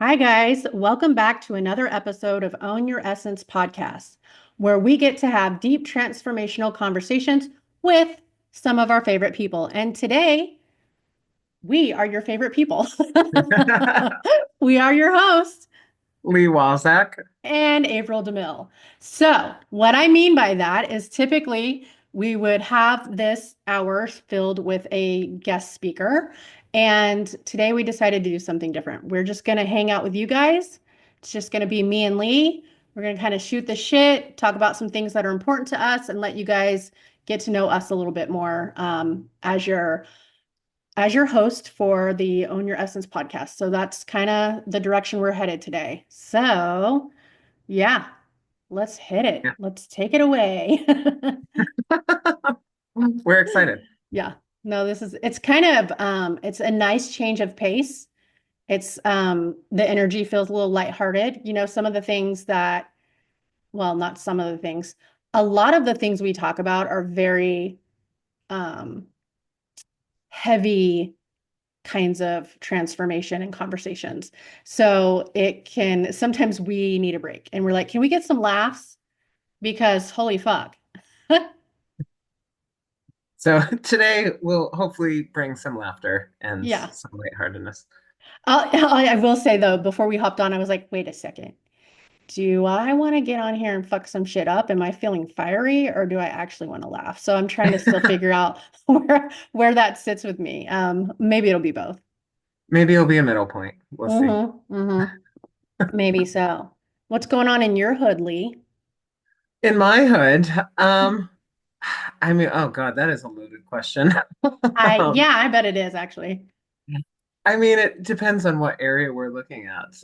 Hi, guys. Welcome back to another episode of Own Your Essence podcast, where we get to have deep transformational conversations with some of our favorite people. And today, we are your favorite people. We are your hosts Lee Walzak. and April DeMille. So, what I mean by that is typically we would have this hour filled with a guest speaker. And today we decided to do something different. We're just going to hang out with you guys. It's just going to be me and Lee. We're going to kind of shoot the shit, talk about some things that are important to us, and let you guys get to know us a little bit more as your host for the Own Your Essence podcast. So that's kind of the direction we're headed today. So, yeah, let's hit it. Yeah. Let's take it away. We're excited. Yeah. No, it's kind of it's a nice change of pace. It's the energy feels a little lighthearted. Some of the things that, well, not some of the things, a lot of the things we talk about are very um heavy kinds of transformation and conversations. So it can sometimes we need a break and we're like, can we get some laughs? Because holy fuck. So today we'll hopefully bring some laughter and Yeah. some lightheartedness. I will say though, before we hopped on, I was like, wait a second. Do I want to get on here and fuck some shit up? Am I feeling fiery or do I actually want to laugh? So I'm trying to still figure out where that sits with me. Maybe it'll be both. Maybe it'll be a middle point. We'll see. Mm-hmm. Maybe so. What's going on in your hood, Lee? In my hood, I mean, oh God, that is a loaded question. Um, Yeah, I bet it is actually. I mean, it depends on what area we're looking at.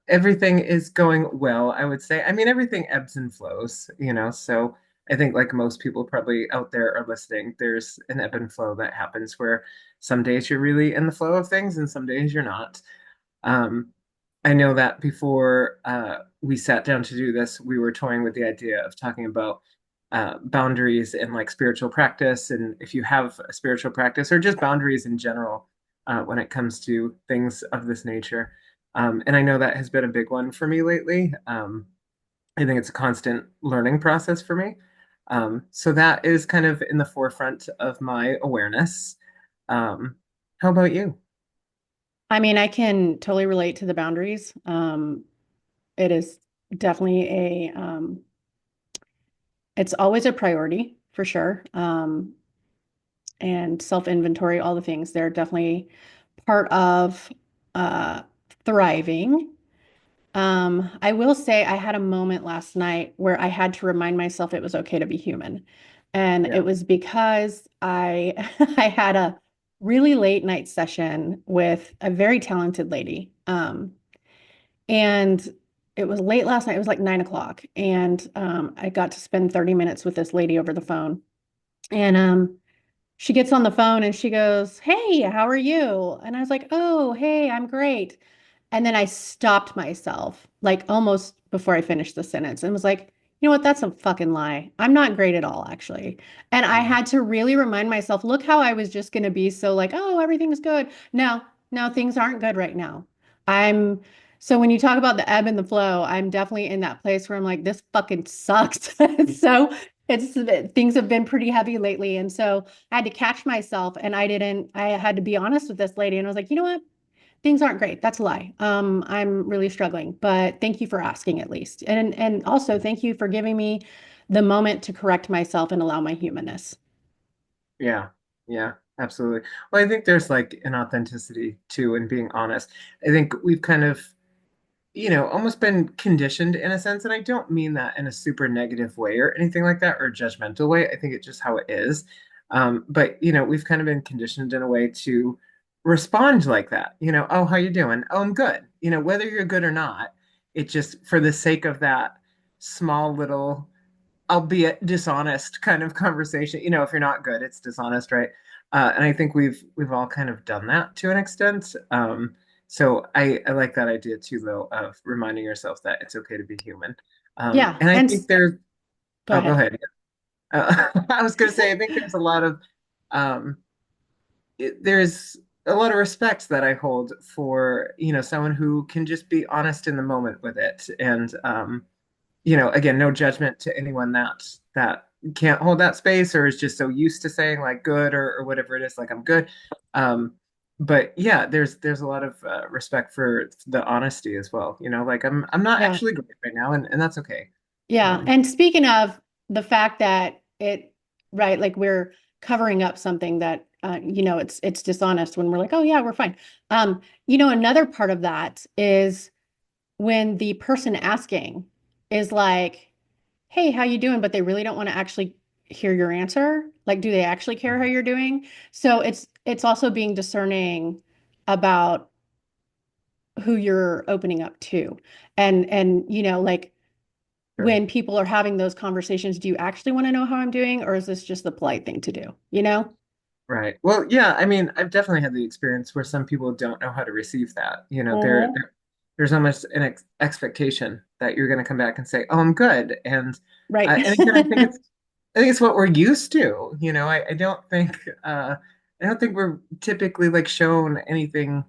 Everything is going well, I would say. I mean, everything ebbs and flows, so I think like most people probably out there are listening, there's an ebb and flow that happens where some days you're really in the flow of things and some days you're not. Um, I know that before we sat down to do this, we were toying with the idea of talking about boundaries and like spiritual practice, and if you have a spiritual practice or just boundaries in general when it comes to things of this nature. And I know that has been a big one for me lately. I think it's a constant learning process for me. So that is kind of in the forefront of my awareness. Um, how about you? I mean, I can totally relate to the boundaries. It is definitely it's always a priority for sure. And self-inventory, all the things, they're definitely part of uh, thriving. I will say I had a moment last night where I had to remind myself it was okay to be human. And it Yeah. was because I I had a really late night session with a very talented lady. And it was late last night. It was like 9 o'clock. And I got to spend 30 minutes with this lady over the phone. And she gets on the phone and she goes, "Hey, how are you?" And I was like, "Oh, hey, I'm great." And then I stopped myself, like almost before I finished the sentence, and was like, "You know what? That's a fucking lie. I'm not great at all, actually." And I Mm. had to really remind myself, look how I was just going to be so like, "Oh, everything's good." No, no, things aren't good right now. I'm so when you talk about the ebb and the flow, I'm definitely in that place where I'm like, this fucking sucks. So it's things have been pretty heavy lately. And so I had to catch myself and I had to be honest with this lady and I was like, you know what? Things aren't great. That's a lie. I'm really struggling, but thank you for asking at least. And also thank you for giving me the moment to correct myself and allow my humanness. Yeah, yeah, absolutely. Well, I think there's like an authenticity too in being honest. I think we've kind of, almost been conditioned in a sense, and I don't mean that in a super negative way or anything like that or judgmental way. I think it's just how it is. But we've kind of been conditioned in a way to respond like that. Oh, how you doing? Oh, I'm good. Whether you're good or not, it just for the sake of that small little albeit dishonest kind of conversation. If you're not good, it's dishonest, right? And I think we've all kind of done that to an extent. So I like that idea too, though, of reminding yourself that it's okay to be human. Yeah. And I And think there's, go oh, go ahead. ahead. I was going to say, I think there's a lot of, um, there's a lot of respect that I hold for, someone who can just be honest in the moment with it. And again, no judgment to anyone that can't hold that space or is just so used to saying like good or whatever it is, like I'm good. Um, but yeah, there's a lot of respect for the honesty as well. Like I'm not Yeah. actually great right now, and that's okay. Yeah. Um, And speaking of the fact that right, like we're covering up something that it's dishonest when we're like, oh yeah, we're fine. Another part of that is when the person asking is like, hey, how you doing? But they really don't want to actually hear your answer. Like, do they actually care how you're doing? So it's also being discerning about who you're opening up to. And like sure. when people are having those conversations, do you actually want to know how I'm doing, or is this just the polite thing to do? You know? Right. Well, yeah, I mean, I've definitely had the experience where some people don't know how to receive that. Mhm. There's almost an expectation that you're going to come back and say, "Oh, I'm good." Right. And again, I think it's what we're used to. I don't think we're typically like shown anything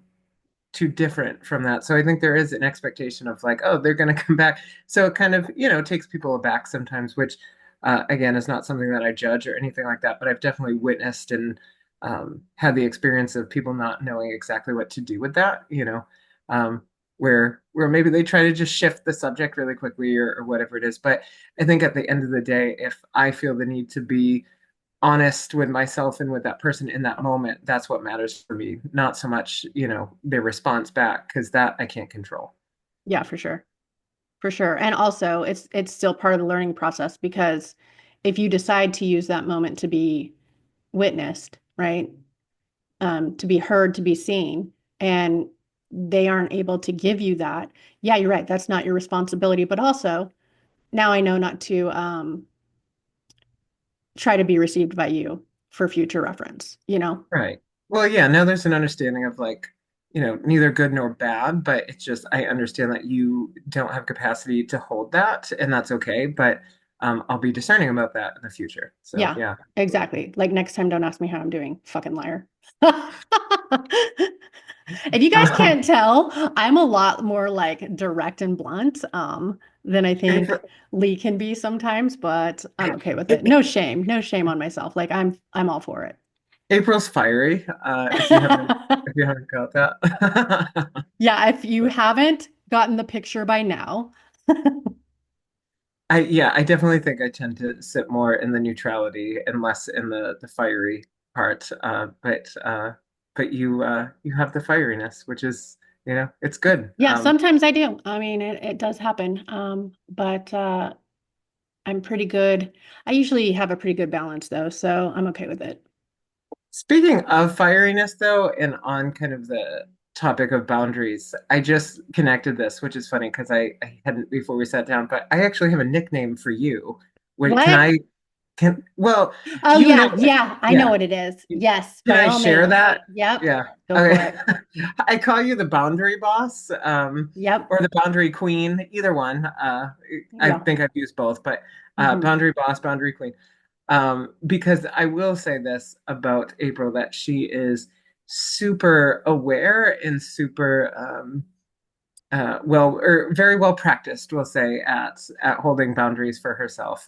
too different from that. So I think there is an expectation of like, oh, they're going to come back. So it kind of, takes people aback sometimes, which again is not something that I judge or anything like that. But I've definitely witnessed and had the experience of people not knowing exactly what to do with that. Um, where maybe they try to just shift the subject really quickly or whatever it is. But I think at the end of the day, if I feel the need to be honest with myself and with that person in that moment, that's what matters for me, not so much, their response back, because that I can't control. Yeah, for sure. For sure. And also it's still part of the learning process because if you decide to use that moment to be witnessed, right? To be heard, to be seen, and they aren't able to give you that, yeah, you're right. That's not your responsibility. But also, now I know not to try to be received by you for future reference, you know? Right. Well, yeah, now there's an understanding of like, neither good nor bad, but it's just I understand that you don't have capacity to hold that, and that's okay. But I'll be discerning about that in the future. So Yeah, yeah. exactly. Like next time, don't ask me how I'm doing. Fucking liar. If you guys Um, can't tell, I'm a lot more like direct and blunt than I think April, Lee can be sometimes, but I'm okay with it. No shame, no shame on myself. Like I'm all for it. April's fiery. If you haven't got that. Yeah, if you haven't gotten the picture by now, I definitely think I tend to sit more in the neutrality and less in the fiery part. But you have the fieriness, which is, it's good. yeah, sometimes I do. I mean, it does happen. But I'm pretty good. I usually have a pretty good balance though, so I'm okay with it. Speaking of fieriness, though, and on kind of the topic of boundaries, I just connected this, which is funny because I hadn't before we sat down, but I actually have a nickname for you. Wait, What? well, Oh you know, yeah, yeah, I know yeah. what it is. Yes, Can by I all share means. that? Yep. Yeah. Go for Okay. it. I call you the boundary boss, Yep. or the boundary queen, either one. I Yeah. think I've used both, but Hmm. boundary boss, boundary queen. Because I will say this about April that she is super aware and super or very well practiced, we'll say, at holding boundaries for herself,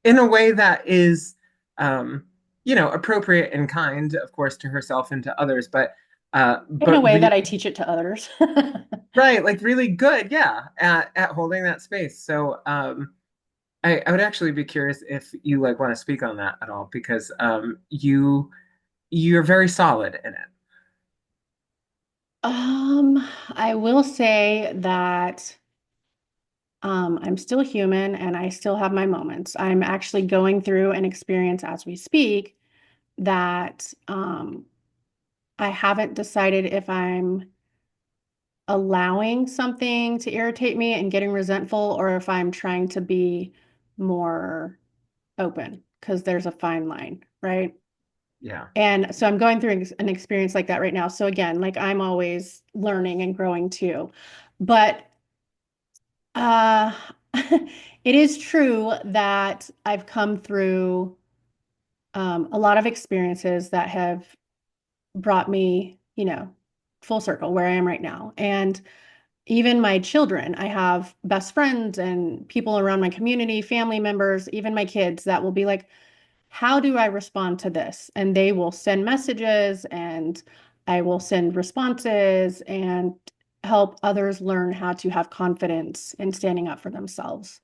in a way that is, appropriate and kind, of course, to herself and to others, In a but way really that I teach it to others. right, like really good, yeah, at holding that space. So, I would actually be curious if you like want to speak on that at all, because you're very solid in it. I will say that I'm still human and I still have my moments. I'm actually going through an experience as we speak that I haven't decided if I'm allowing something to irritate me and getting resentful or if I'm trying to be more open because there's a fine line, right? Yeah. And so I'm going through an experience like that right now. So again, like I'm always learning and growing too. But uh it is true that I've come through a lot of experiences that have brought me you know, full circle where I am right now. And even my children, I have best friends and people around my community, family members, even my kids that will be like, how do I respond to this? And they will send messages and I will send responses and help others learn how to have confidence in standing up for themselves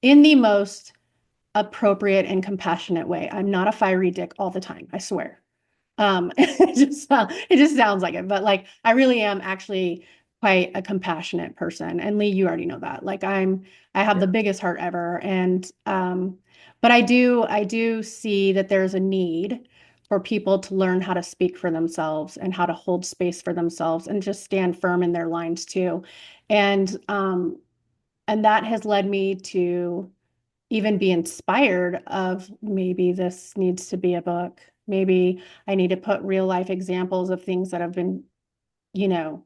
in the most appropriate and compassionate way. I'm not a fiery dick all the time, I swear. It just sounds like it, but like I really am actually quite a compassionate person. And Lee, you already know that. I have the Yeah. biggest heart ever. And but I do see that there's a need for people to learn how to speak for themselves and how to hold space for themselves and just stand firm in their lines too. And and that has led me to even be inspired of maybe this needs to be a book. Maybe I need to put real life examples of things that have been, you know,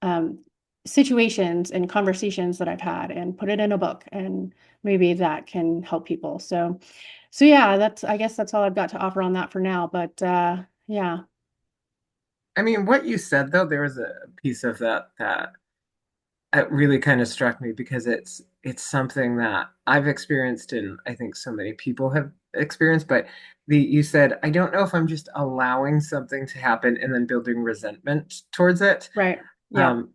um, situations and conversations that I've had and put it in a book and maybe that can help people. So yeah, I guess that's all I've got to offer on that for now. But yeah, I mean, what you said though, there was a piece of that that it really kind of struck me because it's something that I've experienced and I think so many people have experienced. But you said, I don't know if I'm just allowing something to happen and then building resentment towards it. right. Yeah, Um,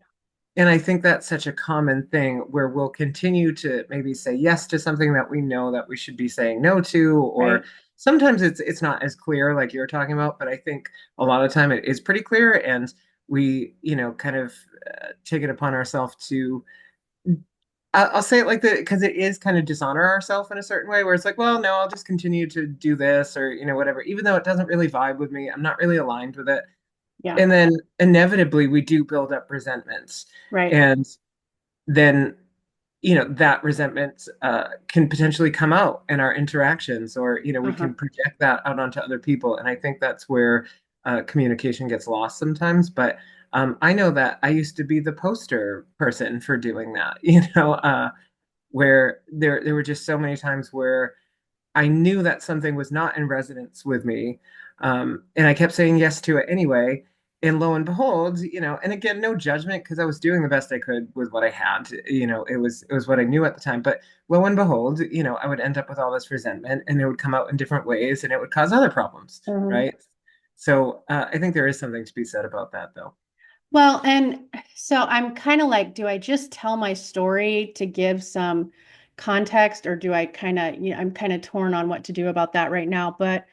and I think that's such a common thing where we'll continue to maybe say yes to something that we know that we should be saying no to, or right. sometimes it's not as clear like you're talking about, but I think a lot of time it is pretty clear, and we, kind of take it upon ourselves to I'll say it like that because it is kind of dishonor ourselves in a certain way where it's like, well, no, I'll just continue to do this or, whatever, even though it doesn't really vibe with me. I'm not really aligned with it. Yeah, And then inevitably we do build up resentments. right. And then, that resentment can potentially come out in our interactions or, we Uh-huh. can project that out onto other people. And I think that's where communication gets lost sometimes. But I know that I used to be the poster person for doing that, where there were just so many times where I knew that something was not in resonance with me, and I kept saying yes to it anyway. And lo and behold, and again, no judgment because I was doing the best I could with what I had. It was what I knew at the time. But lo and behold, I would end up with all this resentment, and it would come out in different ways, and it would cause other problems, Mhm. right? So I think there is something to be said about that, though. Well, and so I'm kind of like, do I just tell my story to give some context, or do I kind of, I'm kind of torn on what to do about that right now. But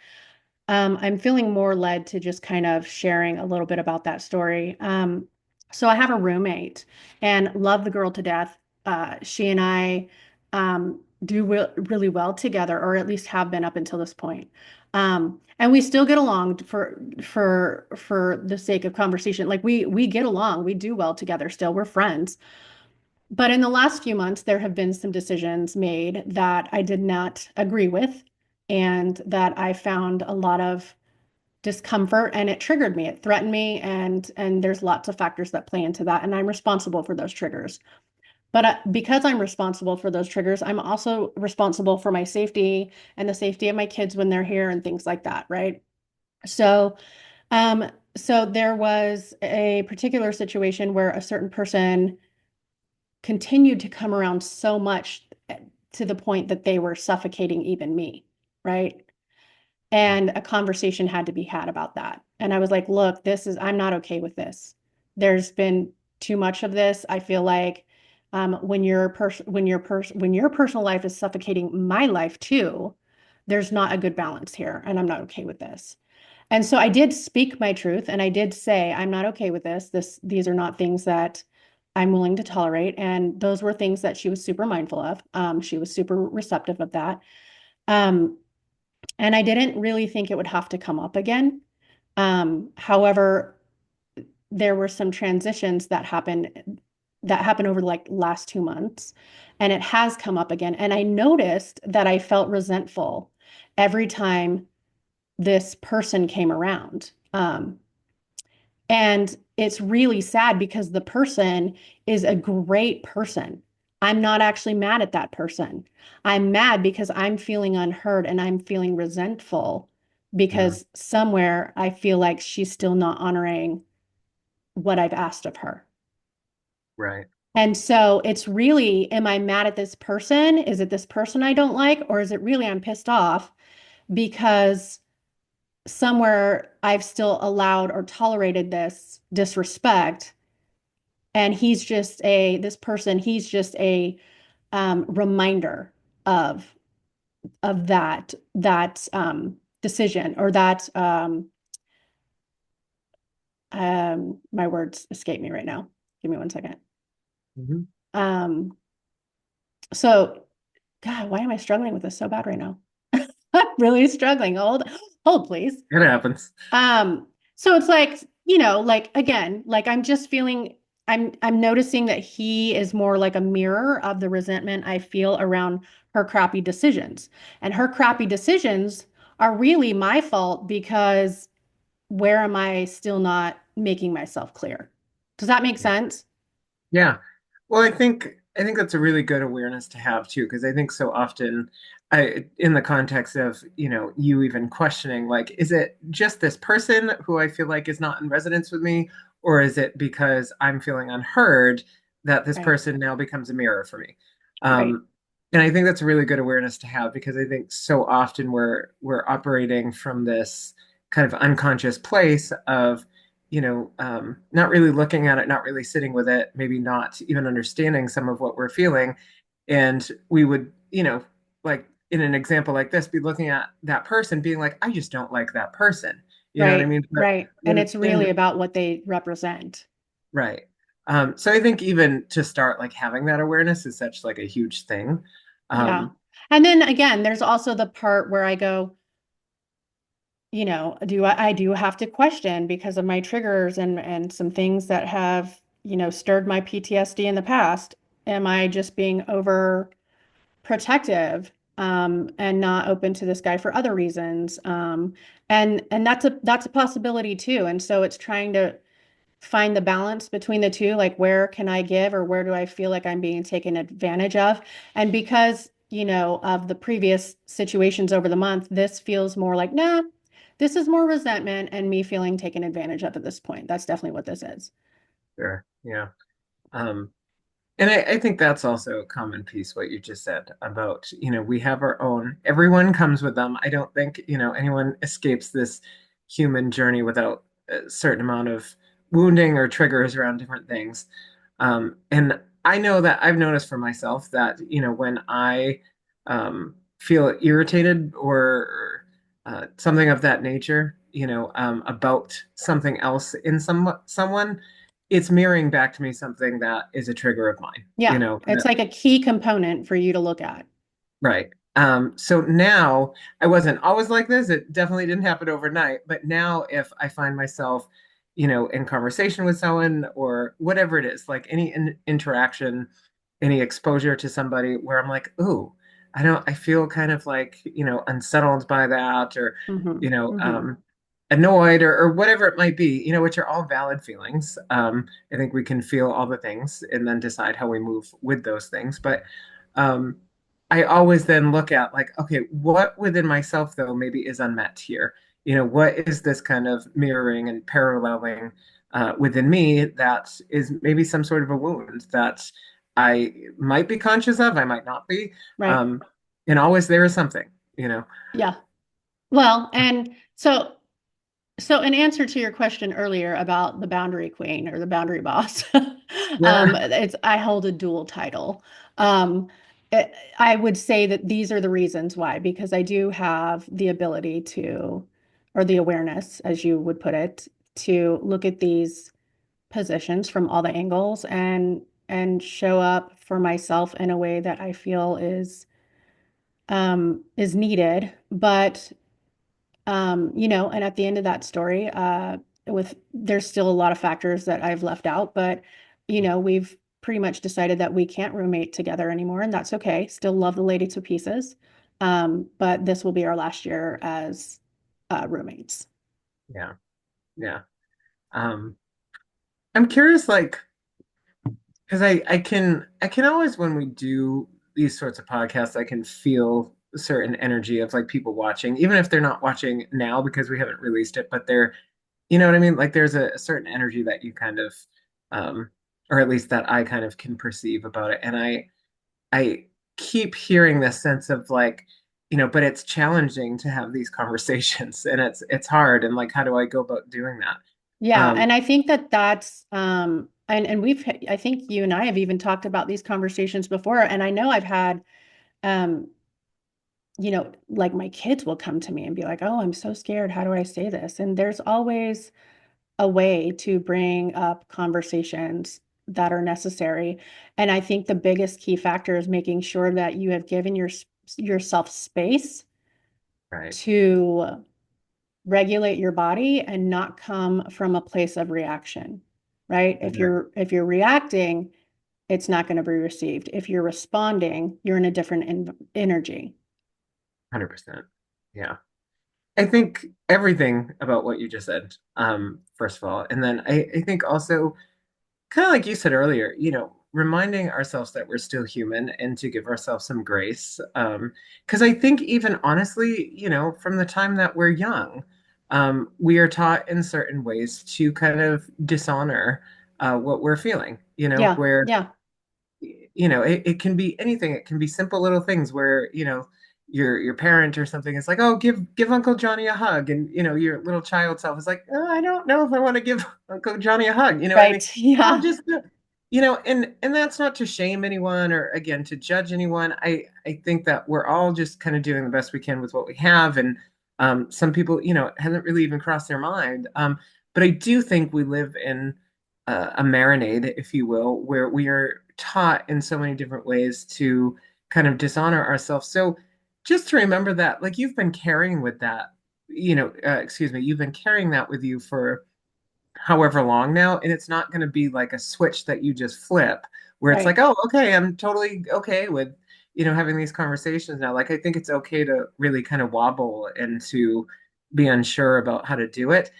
I'm feeling more led to just kind of sharing a little bit about that story. So I have a roommate and love the girl to death. She and I do really well together, or at least have been up until this point. And we still get along for the sake of conversation. Like we get along, we do well together still. We're friends. But in the last few months, there have been some decisions made that I did not agree with, and that I found a lot of discomfort, and it triggered me. It threatened me, and there's lots of factors that play into that, and I'm responsible for those triggers. But because I'm responsible for those triggers, I'm also responsible for my safety and the safety of my kids when they're here and things like that, right? So, so there was a particular situation where a certain person continued to come around so much to the point that they were suffocating even me, right? And a conversation had to be had about that. And I was like, look, I'm not okay with this. There's been too much of this. I feel like when your personal life is suffocating my life too, there's not a good balance here, and I'm not okay with this. And so I did speak my truth, and I did say, I'm not okay with this. These are not things that I'm willing to tolerate. And those were things that she was super mindful of. She was super receptive of that. Um, and I didn't really think it would have to come up again. However, there were some transitions that happened over like last 2 months, and it has come up again. And I noticed that I felt resentful every time this person came around. And it's really sad because the person is a great person. I'm not actually mad at that person. I'm mad because I'm feeling unheard and I'm feeling resentful Mm. because somewhere I feel like she's still not honoring. what I've asked of her. Right. And so it's really, am I mad at this person? Is it this person I don't like? Or is it really I'm pissed off because somewhere I've still allowed or tolerated this disrespect? And this person, he's just a reminder of that decision or that my words escape me right now. Give me one second. Hmm. Um, so God, why am I struggling with this so bad right now? I'm really struggling. Hold, please. It happens. So it's like, like again, like I'm just feeling I'm noticing that he is more like a mirror of the resentment I feel around her crappy decisions. And her crappy decisions are really my fault because where am I still not making myself clear? Does that make Yeah. sense? Yeah. Well, I think that's a really good awareness to have too, because I think so often in the context of, you even questioning, like, is it just this person who I feel like is not in resonance with me, or is it because I'm feeling unheard that this Right, person now becomes a mirror for me? right, Um, and I think that's a really good awareness to have because I think so often we're operating from this kind of unconscious place of not really looking at it, not really sitting with it, maybe not even understanding some of what we're feeling. And we would, like in an example like this, be looking at that person being like, I just don't like that person. You know what I right, mean? But right. And when it's really in about what they represent. right. So I think even to start like having that awareness is such like a huge thing. Yeah. Um, And then again, there's also the part where I go, I do have to question because of my triggers and some things that have, stirred my PTSD in the past. Am I just being over protective and not open to this guy for other reasons? And that's a possibility too. And so it's trying to find the balance between the two, like where can I give or where do I feel like I'm being taken advantage of? And because, of the previous situations over the month, this feels more like, nah, this is more resentment and me feeling taken advantage of at this point. That's definitely what this is. sure. Yeah. Um, And I think that's also a common piece, what you just said about, we have our own, everyone comes with them. I don't think, anyone escapes this human journey without a certain amount of wounding or triggers around different things. And I know that I've noticed for myself that, when I feel irritated or something of that nature, about something else in someone, it's mirroring back to me something that is a trigger of mine, Yeah, it's like a key component for you to look at. right. So now I wasn't always like this. It definitely didn't happen overnight. But now if I find myself, in conversation with someone or whatever it is, like any interaction, any exposure to somebody where I'm like, ooh, I feel kind of like, unsettled by that or, Hmm. you know, Hmm. um, annoyed or whatever it might be, which are all valid feelings. I think we can feel all the things and then decide how we move with those things. But um, I always then look at like, okay, what within myself though maybe is unmet here? What is this kind of mirroring and paralleling within me that is maybe some sort of a wound that I might be conscious of, I might not be. Right. Um, and always there is something. Yeah. Well, and so in answer to your question earlier about the boundary queen or the boundary boss, Yeah, I hold a dual title. Um, I would say that these are the reasons why, because I do have the ability to, or the awareness, as you would put it, to look at these positions from all the angles and show up for myself in a way that I feel is needed. But and at the end of that story, with there's still a lot of factors that I've left out, but we've pretty much decided that we can't roommate together anymore, and that's okay. Still love the lady to pieces. But this will be our last year as roommates. yeah, yeah. Um, I'm curious, like, because I can always when we do these sorts of podcasts, I can feel a certain energy of like people watching, even if they're not watching now because we haven't released it, but they're you know what I mean? Like there's a certain energy that you kind of, um, or at least that I kind of can perceive about it. And I keep hearing this sense of like, but it's challenging to have these conversations and it's hard. And like, how do I go about doing that? Yeah, Um, and I think that that's and I think you and I have even talked about these conversations before, and I know I've had um like my kids will come to me and be like, "Oh, I'm so scared. How do I say this?" And there's always a way to bring up conversations that are necessary. And I think the biggest key factor is making sure that you have given yourself space right. to regulate your body and not come from a place of reaction, right? If you're reacting, it's not going to be received. If you're responding, you're in a different energy. 100%. Yeah. I think everything about what you just said, first of all. And then I think also, kind of like you said earlier, reminding ourselves that we're still human and to give ourselves some grace. Because I think even honestly, from the time that we're young, we are taught in certain ways to kind of dishonor what we're feeling, Yeah, where yeah, it can be anything. It can be simple little things where, your parent or something is like, oh, give Uncle Johnny a hug. And, your little child self is like, oh, I don't know if I want to give Uncle Johnny a hug. You know what I mean? right. Oh, Yeah, just, and that's not to shame anyone or again to judge anyone. I think that we're all just kind of doing the best we can with what we have. And some people, it hasn't really even crossed their mind. But I do think we live in a marinade, if you will, where we are taught in so many different ways to kind of dishonor ourselves. So just to remember that, like you've been carrying with that, excuse me, you've been carrying that with you for however long now, and it's not going to be like a switch that you just flip where it's right. like, oh, okay, I'm totally okay with, having these conversations now. Like I think it's okay to really kind of wobble and to be unsure about how to do it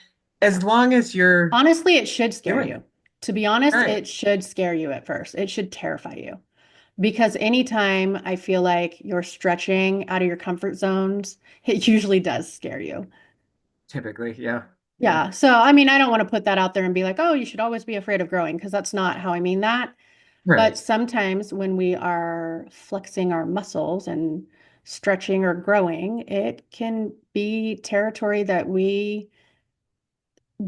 as long as you're Honestly, it should scare doing you. it. To be honest, Right. it should scare you at first. It should terrify you. Because anytime I feel like you're stretching out of your comfort zones, it usually does scare you. Typically, yeah. Yeah. Yeah. So, I mean, I don't want to put that out there and be like, oh, you should always be afraid of growing, because that's not how I mean that. But Right. sometimes when we are flexing our muscles and stretching or growing, it can be territory that we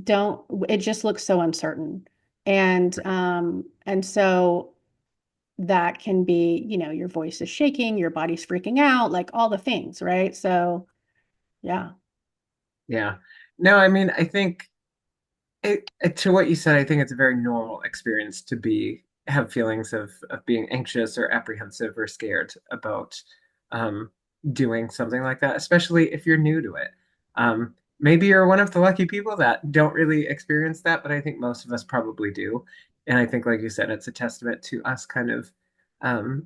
don't, it just looks so uncertain. And so that can be, your voice is shaking, your body's freaking out, like all the things, right? So, yeah, Yeah. No, I mean, I think to what you said, I think it's a very normal experience to have feelings of being anxious or apprehensive or scared about um, doing something like that, especially if you're new to it. Maybe you're one of the lucky people that don't really experience that, but I think most of us probably do. And I think, like you said, it's a testament to us kind of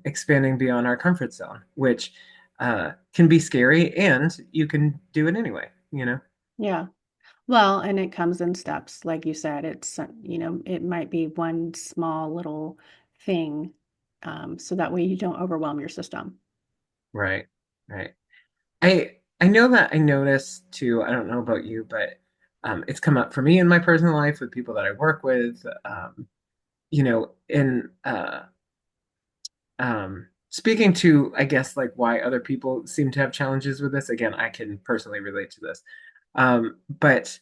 expanding beyond our comfort zone, which can be scary, and you can do it anyway. yeah. Well, and it comes in steps, like you said. It might be one small little thing, so that way you don't overwhelm your system. Right, right. I know that I noticed too, I don't know about you, but it's come up for me in my personal life with people that I work with, in speaking to, I guess, like why other people seem to have challenges with this. Again, I can personally relate to this. But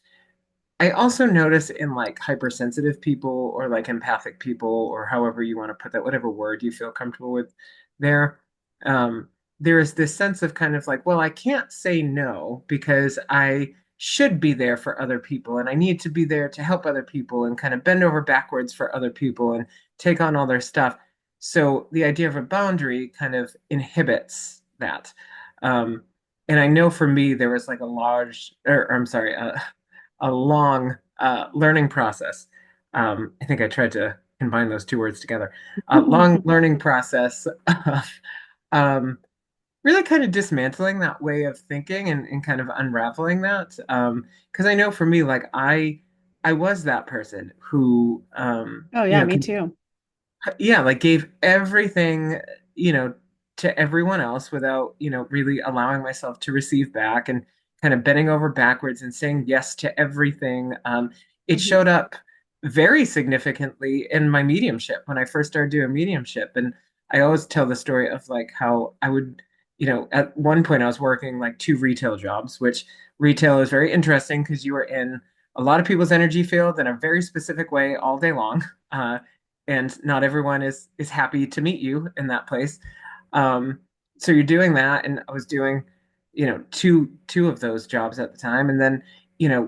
I also notice in like hypersensitive people or like empathic people or however you want to put that, whatever word you feel comfortable with there, um, there is this sense of kind of like, well, I can't say no because I should be there for other people and I need to be there to help other people and kind of bend over backwards for other people and take on all their stuff. So the idea of a boundary kind of inhibits that. Um, and I know for me, there was like a large, or I'm sorry, a long learning process. I think I tried to combine those two words together. A long learning process of really kind of dismantling that way of thinking and kind of unraveling that. Because I know for me, like I was that person who, Oh, yeah, me too. yeah, like gave everything, you know, to everyone else without, really allowing myself to receive back and kind of bending over backwards and saying yes to everything. It Mhm. showed up very significantly in my mediumship when I first started doing mediumship. And I always tell the story of like how I would, at one point I was working like two retail jobs, which retail is very interesting because you are in a lot of people's energy field in a very specific way all day long. Uh, and not everyone is happy to meet you in that place. Um, so you're doing that, and I was doing, two of those jobs at the time, and then,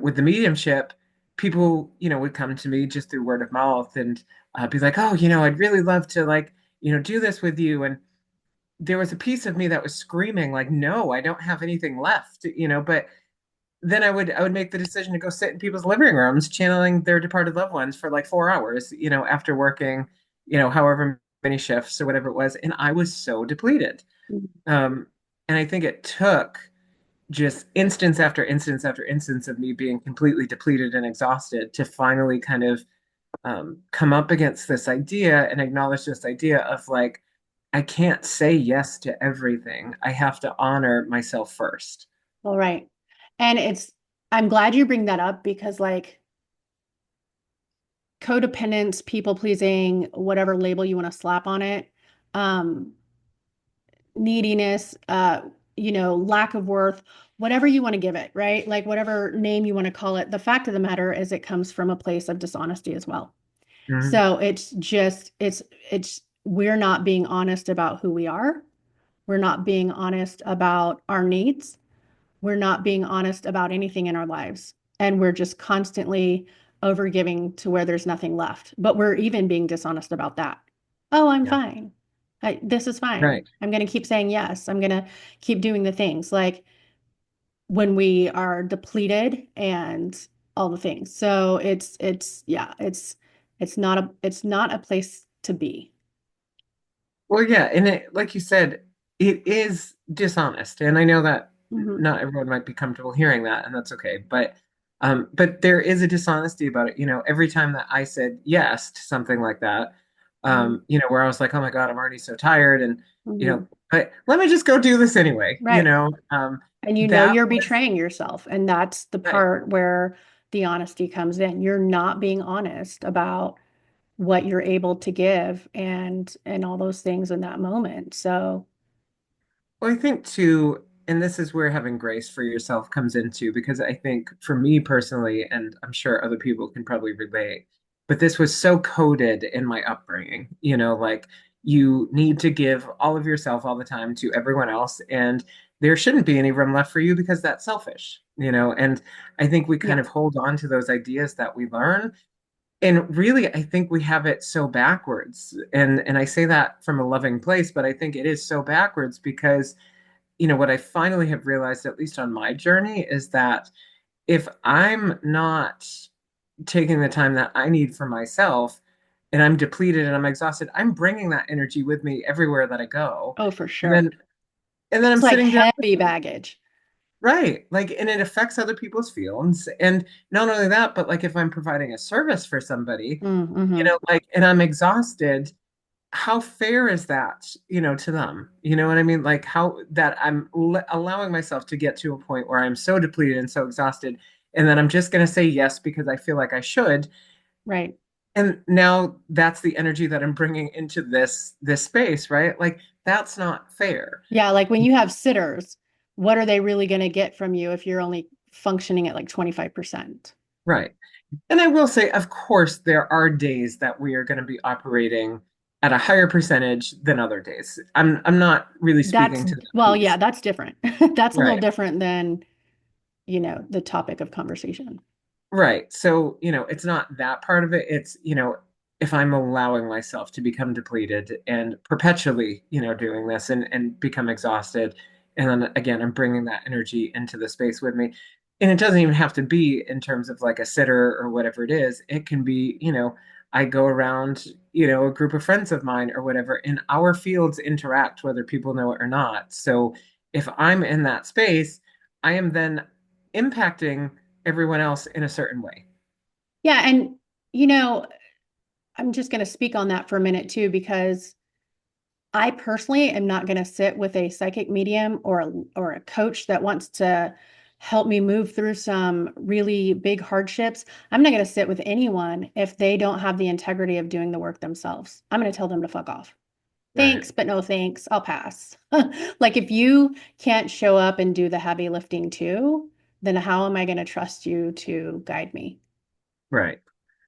with the mediumship, people, would come to me just through word of mouth and be like, oh, I'd really love to like, do this with you, and there was a piece of me that was screaming like, no, I don't have anything left, but then I would make the decision to go sit in people's living rooms channeling their departed loved ones for like 4 hours, after working, however many shifts or whatever it was, and I was so depleted. um, and I think it took just instance after instance after instance of me being completely depleted and exhausted to finally kind of come up against this idea and acknowledge this idea of like, I can't say yes to everything. I have to honor myself first. All right. And I'm glad you bring that up because like codependence, people pleasing, whatever label you want to slap on it, um, neediness, lack of worth, whatever you want to give it, right? Like whatever name you want to call it. The fact of the matter is it comes from a place of dishonesty as well. Mhm. So we're not being honest about who we are. We're not being honest about our needs. We're not being honest about anything in our lives. And we're just constantly overgiving to where there's nothing left. But we're even being dishonest about that. Oh, I'm Yeah. fine. This is fine. Right. I'm going to keep saying yes. I'm going to keep doing the things like when we are depleted and all the things. So yeah, it's not a place to be. Well, yeah, and like you said, it is dishonest, and I know that Mhm. not everyone might be comfortable hearing that, and that's okay. But there is a dishonesty about it. Every time that I said yes to something like that, Mhm. where I was like, "Oh my God, I'm already so tired," and Mhm. but let me just go do this anyway. Right. And That you're was betraying yourself. And that's the right. part where the honesty comes in. You're not being honest about what you're able to give and all those things in that moment. So, Well, I think too, and this is where having grace for yourself comes into, because I think for me personally, and I'm sure other people can probably relate, but this was so coded in my upbringing, like you need to give all of yourself all the time to everyone else, and there shouldn't be any room left for you because that's selfish. And I think we kind yeah. of hold on to those ideas that we learn. And really, I think we have it so backwards. And I say that from a loving place, but I think it is so backwards because what I finally have realized, at least on my journey, is that if I'm not taking the time that I need for myself and I'm depleted and I'm exhausted, I'm bringing that energy with me everywhere that I go. Oh, for And sure. then I'm It's like sitting down, heavy baggage. right? Like, and it affects other people's feelings. And not only that, but like if I'm providing a service for somebody, Mm-hmm. like, and I'm exhausted, how fair is that, to them? You know what I mean? Like how that I'm allowing myself to get to a point where I'm so depleted and so exhausted, and then I'm just going to say yes because I feel like I should. Right. And now that's the energy that I'm bringing into this space, right? Like that's not fair. Yeah, like when you have sitters, what are they really going to get from you if you're only functioning at like 25%? Right. And I will say, of course, there are days that we are going to be operating at a higher percentage than other days. I'm not really That's, speaking to that well, yeah, piece. that's different. That's a little Right. different than, the topic of conversation. Right. So, it's not that part of it. It's, if I'm allowing myself to become depleted and perpetually, doing this and become exhausted. And then again, I'm bringing that energy into the space with me. And it doesn't even have to be in terms of like a sitter or whatever it is. It can be, I go around, a group of friends of mine or whatever, and our fields interact whether people know it or not. So if I'm in that space, I am then impacting everyone else in a certain way. Yeah, and you know, I'm just going to speak on that for a minute too, because I personally am not going to sit with a psychic medium or a coach that wants to help me move through some really big hardships. I'm not going to sit with anyone if they don't have the integrity of doing the work themselves. I'm going to tell them to fuck off. Right. Thanks, but no thanks. I'll pass. Like if you can't show up and do the heavy lifting too, then how am I going to trust you to guide me? Right.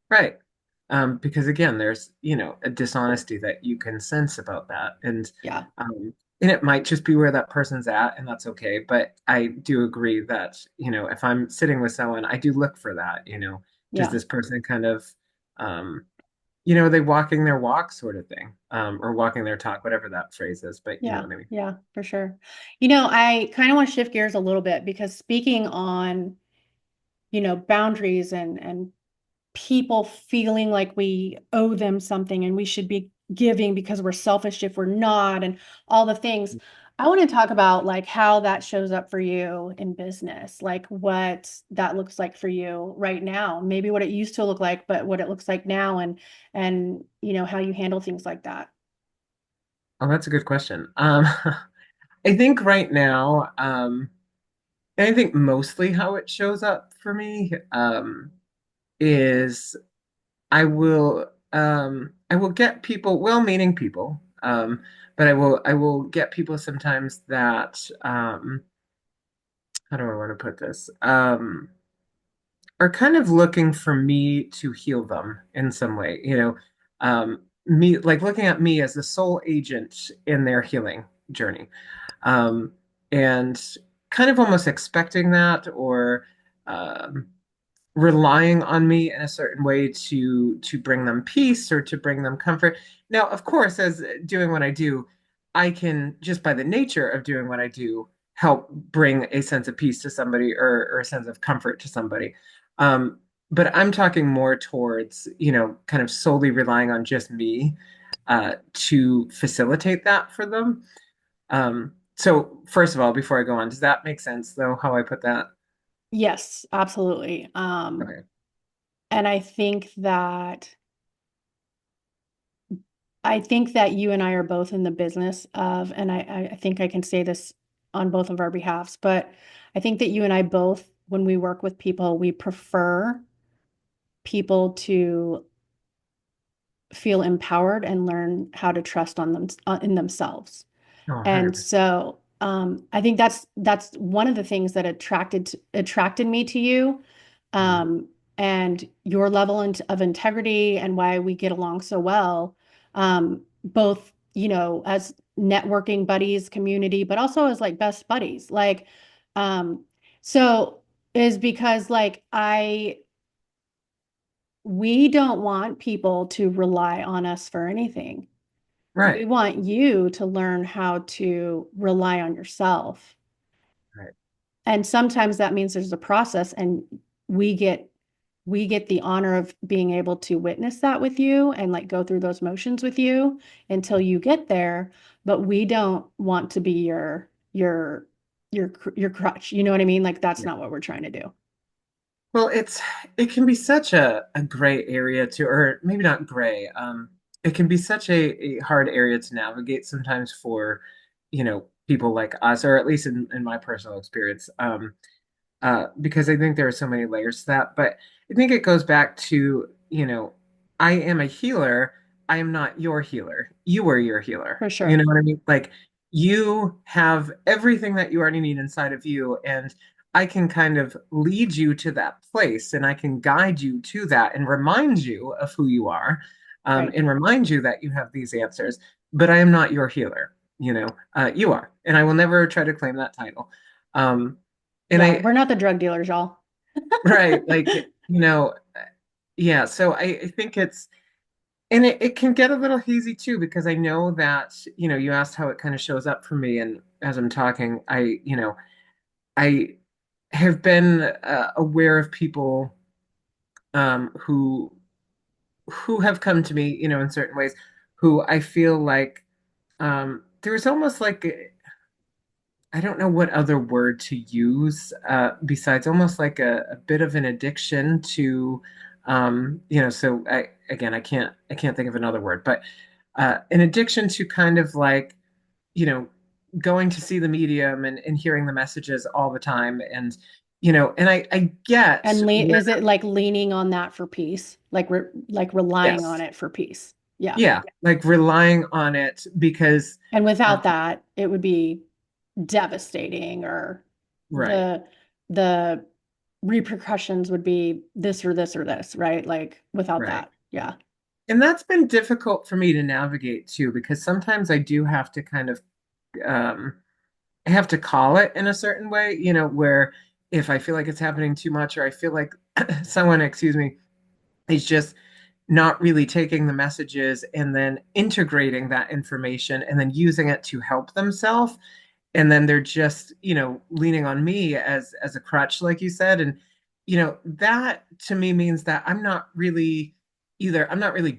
Right. Because again, there's, a dishonesty that you can sense about that. Yeah. And it might just be where that person's at, and that's okay. But I do agree that, if I'm sitting with someone, I do look for that, does Yeah. this person kind of, um, are they walking their walk sort of thing, or walking their talk, whatever that phrase is, but you know Yeah. what I mean? Yeah, for sure. I kind of want to shift gears a little bit because speaking on, boundaries and people feeling like we owe them something and we should be giving because we're selfish if we're not and all the things. I want to talk about like how that shows up for you in business, like what that looks like for you right now, maybe what it used to look like, but what it looks like now and how you handle things like that. Oh, that's a good question. I think right now, and I think mostly how it shows up for me, is I will get people, well-meaning people, but I will get people sometimes that, how do I want to put this? Are kind of looking for me to heal them in some way, me like looking at me as the sole agent in their healing journey. Um, and kind of almost expecting that, or um relying on me in a certain way to bring them peace or to bring them comfort. Now, of course, as doing what I do, I can, just by the nature of doing what I do, help bring a sense of peace to somebody, or a sense of comfort to somebody. Um, but I'm talking more towards, kind of solely relying on just me to facilitate that for them. So first of all, before I go on, does that make sense though, how I put that? Yes, absolutely. Okay. And I think that you and I are both in the business of, and I think I can say this on both of our behalfs, but I think that you and I both, when we work with people, we prefer people to feel empowered and learn how to trust on them in themselves. Oh, And 100%. so I think that's one of the things that attracted me to you, Mhm. um, and your level of integrity and why we get along so well, both as networking buddies, community, but also as like best buddies. Like, um, so is because like we don't want people to rely on us for anything. We Right. want you to learn how to rely on yourself. Right. And sometimes that means there's a process and we get we get the honor of being able to witness that with you and like go through those motions with you until you get there, but we don't want to be your crutch. You know what I mean? Like that's Yeah. not what we're trying to do. Well, it can be such a gray area to, or maybe not gray. It can be such a hard area to navigate sometimes for, people like us, or at least in my personal experience. Because I think there are so many layers to that. But I think it goes back to, I am a healer. I am not your healer. You are your healer. For You know sure. what I mean? Like, you have everything that you already need inside of you, and I can kind of lead you to that place, and I can guide you to that and remind you of who you are, Right. and remind you that you have these answers. But I am not your healer. You are, and I will never try to claim that title. Um, and Yeah, I we're not the drug dealers, y'all. Right, like, yeah, so I think and it can get a little hazy too, because I know that, you asked how it kind of shows up for me, and as I'm talking, I have been aware of people, who have come to me, in certain ways, who I feel like, there's almost like I don't know what other word to use, besides almost like a bit of an addiction to, so I can't think of another word, but an addiction to kind of like, you know, going to see the medium, and hearing the messages all the time. And, and I get And where, is it like leaning on that for peace? Like relying on yes, it for peace? Yeah. yeah, like relying on it because, And uh, without that, it would be devastating, or right, the repercussions would be this or this or this, right? Like without right. that. Yeah. And that's been difficult for me to navigate too, because sometimes I do have to kind of, um, I have to call it in a certain way, where if I feel like it's happening too much, or I feel like someone, excuse me, is just not really taking the messages and then integrating that information and then using it to help themselves, and then they're just leaning on me as a crutch, like you said. And that to me means that I'm not really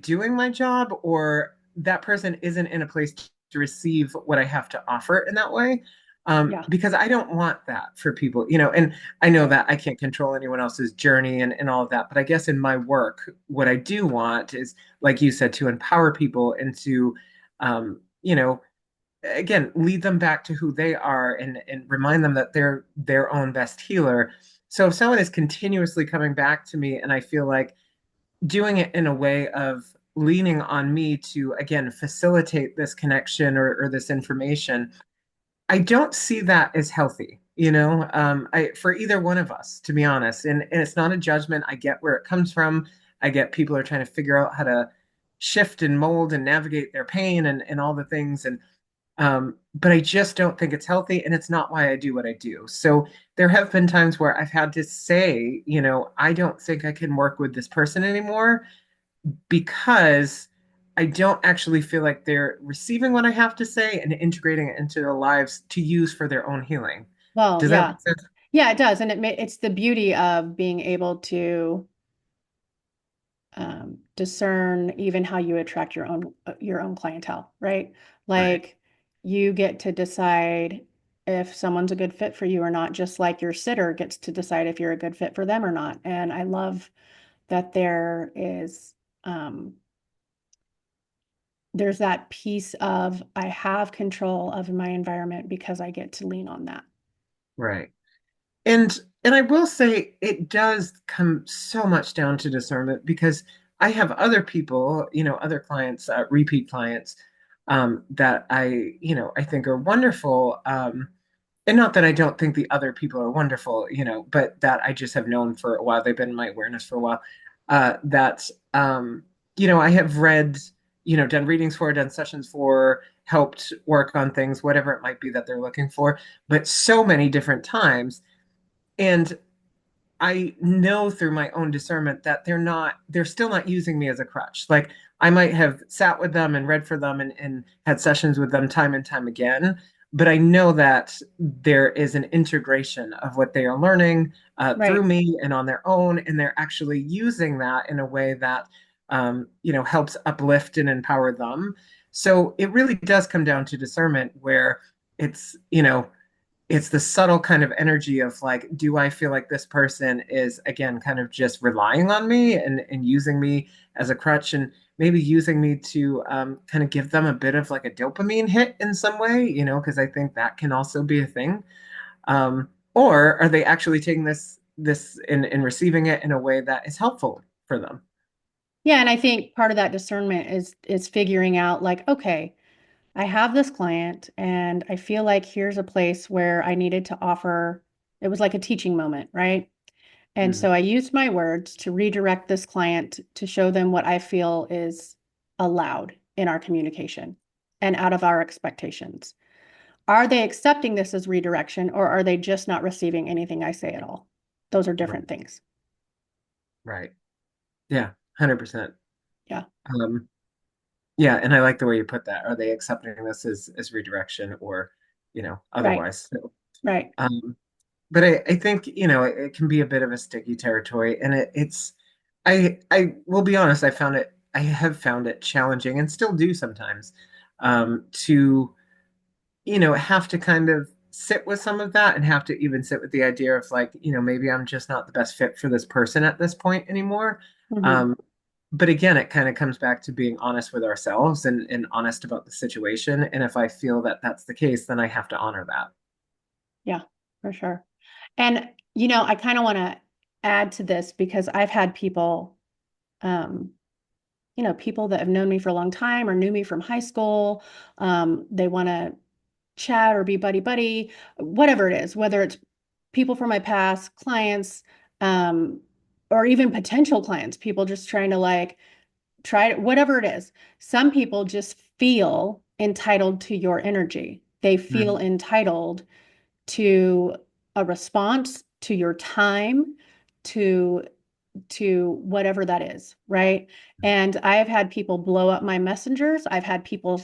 doing my job, or that person isn't in a place to receive what I have to offer in that way. Yeah. Because I don't want that for people, and I know Right. that I can't control anyone else's journey and all of that, but I guess in my work, what I do want is, like you said, to empower people and to, um, you know, again, lead them back to who they are, and remind them that they're their own best healer. So if someone is continuously coming back to me and I feel like doing it in a way of leaning on me to, again, facilitate this connection, or this information, I don't see that as healthy, for either one of us, to be honest. And it's not a judgment. I get where it comes from. I get people are trying to figure out how to shift and mold and navigate their pain and all the things. And but I just don't think it's healthy, and it's not why I do what I do. So there have been times where I've had to say, I don't think I can work with this person anymore, because I don't actually feel like they're receiving what I have to say and integrating it into their lives to use for their own healing. Well, Does that yeah. make sense? Yeah, it does. And it's the beauty of being able to discern even how you attract your own clientele, right? Right. Like you get to decide if someone's a good fit for you or not, just like your sitter gets to decide if you're a good fit for them or not. And I love that um, there's that piece of I have control of my environment because I get to lean on that. Right. And I will say it does come so much down to discernment, because I have other people, other clients, repeat clients, that I think are wonderful. And not that I don't think the other people are wonderful, but that I just have known for a while. They've been in my awareness for a while. That I have read, done readings for, done sessions for, helped work on things, whatever it might be that they're looking for, but so many different times. And I know through my own discernment that they're still not using me as a crutch. Like I might have sat with them and read for them, and had sessions with them time and time again, but I know that there is an integration of what they are learning, through Right. me and on their own, and they're actually using that in a way that, helps uplift and empower them. So it really does come down to discernment, where it's, it's the subtle kind of energy of like, do I feel like this person is, again, kind of just relying on me and using me as a crutch, and maybe using me to, kind of give them a bit of like a dopamine hit in some way, because I think that can also be a thing. Or are they actually taking this and receiving it in a way that is helpful for them? Yeah, and I think part of that discernment is figuring out like, okay, I have this client and I feel like here's a place where I needed to offer, it was like a teaching moment, right? And Mm, so I used my words to redirect this client to show them what I feel is allowed in our communication and out of our expectations. Are they accepting this as redirection, or are they just not receiving anything I say at all? Those are right, different things. right. Yeah, 100%. Yeah, Um, yeah, and I like the way you put that. Are they accepting this as redirection, or, right, otherwise? So, right. but I think, it can be a bit of a sticky territory, and I will be honest, I have found it challenging, and still do sometimes, to, have to kind of sit with some of that, and have to even sit with the idea of like, maybe I'm just not the best fit for this person at this point anymore. Hmm. Um, but again, it kind of comes back to being honest with ourselves, and honest about the situation. And if I feel that that's the case, then I have to honor that. Yeah, for sure. And I kind of want to add to this because I've had people, um, people that have known me for a long time or knew me from high school. They want to chat or be buddy buddy, whatever it is, whether it's people from my past, clients, um, or even potential clients, people just trying to like try it, whatever it is. Some people just feel entitled to your energy. They feel Mhm. entitled to a response, to your time, to whatever that is, right? And I have had people blow up my messengers. I've had people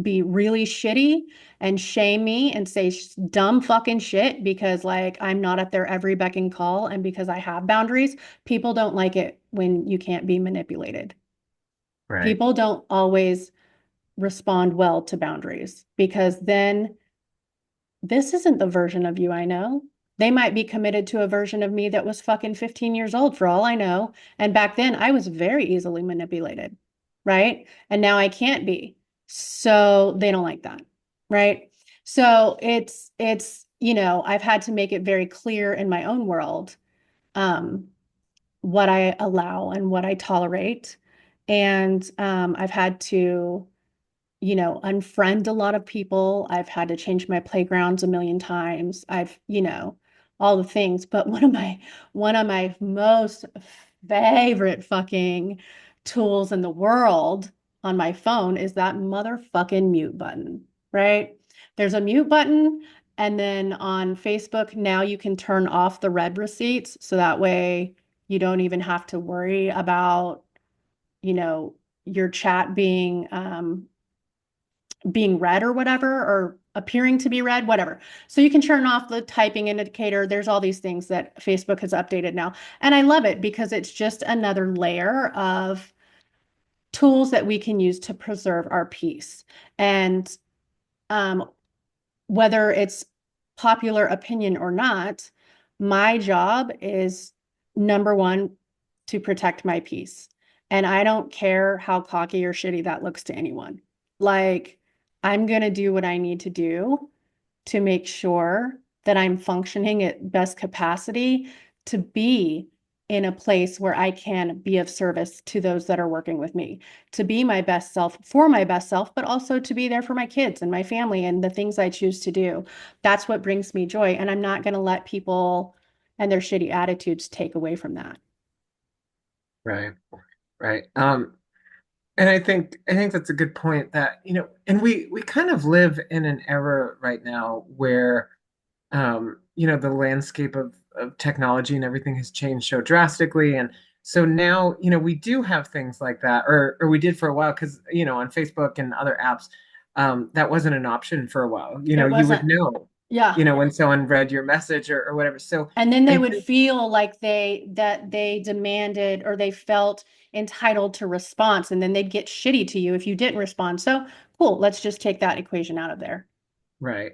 be really shitty and shame me and say dumb fucking shit because like I'm not at their every beck and call and because I have boundaries. People don't like it when you can't be manipulated. Right. People don't always respond well to boundaries because then this isn't the version of you I know. They might be committed to a version of me that was fucking 15 years old for all I know. And back then I was very easily manipulated, right? And now I can't be. So they don't like that, right? So I've had to make it very clear in my own world, um, what I allow and what I tolerate. And I've had to unfriend a lot of people. I've had to change my playgrounds a million times. All the things. But one of my most favorite fucking tools in the world on my phone is that motherfucking mute button, right? There's a mute button, and then on Facebook now you can turn off the read receipts so that way you don't even have to worry about, you know, your chat being read or whatever, or appearing to be read, whatever. So you can turn off the typing indicator. There's all these things that Facebook has updated now. And I love it because it's just another layer of tools that we can use to preserve our peace. And um, whether it's popular opinion or not, my job is number one, to protect my peace. And I don't care how cocky or shitty that looks to anyone. Like, I'm going to do what I need to do to make sure that I'm functioning at best capacity to be in a place where I can be of service to those that are working with me, to be my best self for my best self, but also to be there for my kids and my family and the things I choose to do. That's what brings me joy. And I'm not going to let people and their shitty attitudes take away from that. Right. Right. And I think that's a good point that, and we kind of live in an era right now where the landscape of technology and everything has changed so drastically. And so now, we do have things like that, or we did for a while, because, on Facebook and other apps, that wasn't an option for a while. It You would wasn't, know, yeah. when someone read your message or whatever. So And then they I would think, feel like they demanded or they felt entitled to response, and then they'd get shitty to you if you didn't respond. So cool, let's just take that equation out of there. right.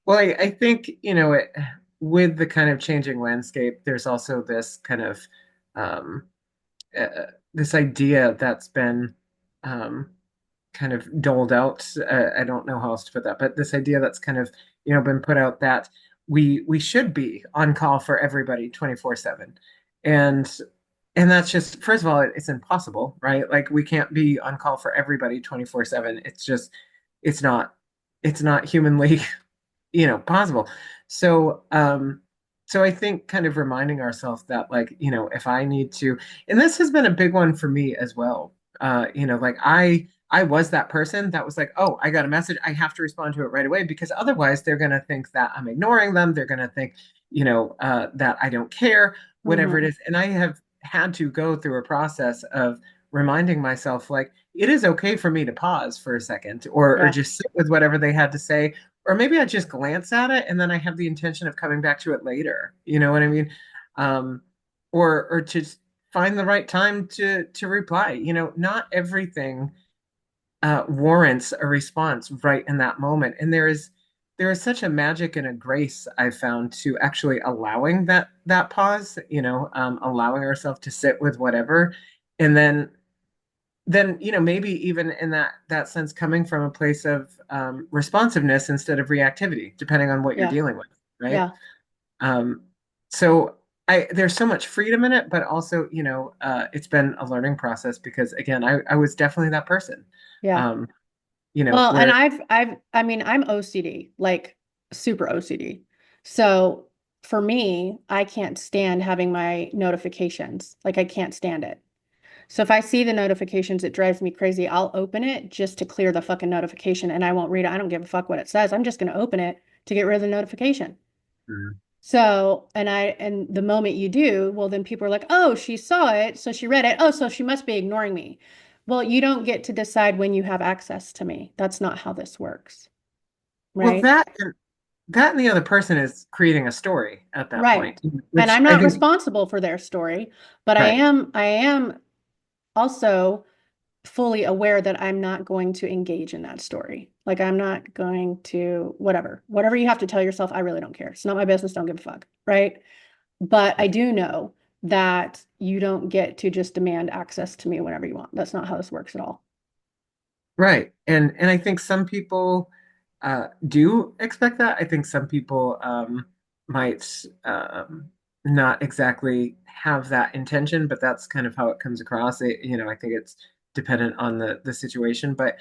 Well, I think, with the kind of changing landscape, there's also this kind of, um, this idea that's been, um, kind of doled out. I don't know how else to put that, but this idea that's kind of, been put out that we should be on call for everybody 24/7. And and that's just, first of all, it's impossible, right? Like, we can't be on call for everybody 24/7. It's just, it's not it's not humanly, possible. So, so I think kind of reminding ourselves that, like, if I need to, and this has been a big one for me as well. Like, I was that person that was like, oh, I got a message, I have to respond to it right away, because otherwise they're gonna think that I'm ignoring them. They're gonna think, that I don't care, whatever it Hmm. is. And I have had to go through a process of reminding myself, like, it is okay for me to pause for a second, or Yeah, just sit with whatever they had to say, or maybe I just glance at it and then I have the intention of coming back to it later. You know what I mean? Um, or to find the right time to reply. Not everything warrants a response right in that moment, and there is such a magic and a grace I found to actually allowing that pause. Allowing ourselves to sit with whatever, and then maybe even in that sense, coming from a place of responsiveness instead of reactivity, depending on what you're yeah, dealing with, right? yeah. um so there's so much freedom in it, but also, it's been a learning process because again, I was definitely that person. Yeah. Um, Well, and where I mean, I'm OCD, like super OCD. So for me, I can't stand having my notifications. Like I can't stand it. So if I see the notifications, it drives me crazy. I'll open it just to clear the fucking notification and I won't read it. I don't give a fuck what it says. I'm just going to open it to get rid of the notification. Mm. So, and the moment you do, well, then people are like, oh, she saw it. So she read it. Oh, so she must be ignoring me. Well, you don't get to decide when you have access to me. That's not how this works. well, Right. that and the other person is creating a story at that Right. point, And which I'm I not think, responsible for their story, but right, I am also fully aware that I'm not going to engage in that story. Like I'm not going to whatever you have to tell yourself, I really don't care. It's not my business. Don't give a fuck. Right. But I do know that you don't get to just demand access to me whenever you want. That's not how this works at all. right. And I think some people do expect that. I think some people might not exactly have that intention, but that's kind of how it comes across. I think it's dependent on the situation. But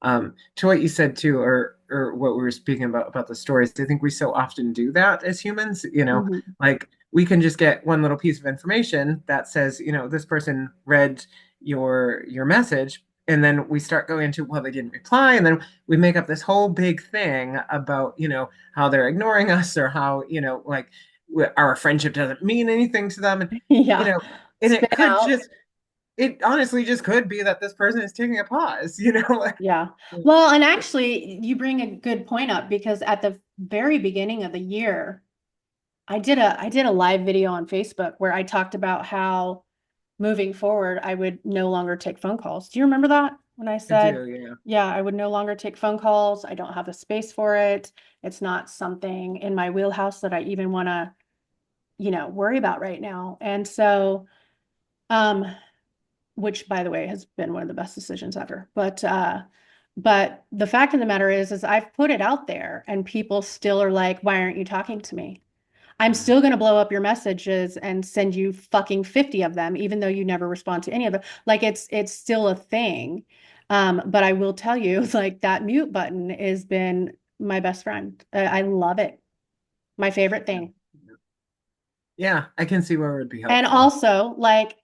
to what you said too, or what we were speaking about the stories, I think we so often do that as humans. Mhm. Like we can just get one little piece of information that says, this person read your message, and then we start going into, well, they didn't reply, and then we make up this whole big thing about, how they're ignoring us, or how, like our friendship doesn't mean anything to them. And you Yeah. know and Spin out. it honestly just could be that this person is taking a pause, like, Yeah. Well, and actually, you bring a good point up because at the very beginning of the year, I did a live video on Facebook where I talked about how moving forward, I would no longer take phone calls. Do you remember that when I I said, do, yeah. yeah, I would no longer take phone calls. I don't have the space for it. It's not something in my wheelhouse that I even want to, worry about right now. And so, um, which by the way has been one of the best decisions ever. But the fact of the matter is I've put it out there and people still are like, why aren't you talking to me? I'm Mm. still going to blow up your messages and send you fucking 50 of them, even though you never respond to any of them. Like it's still a thing. But I will tell you, like that mute button has been my best friend. I love it. My favorite Yeah. thing. Yeah, I can see where it would be And helpful. also, like,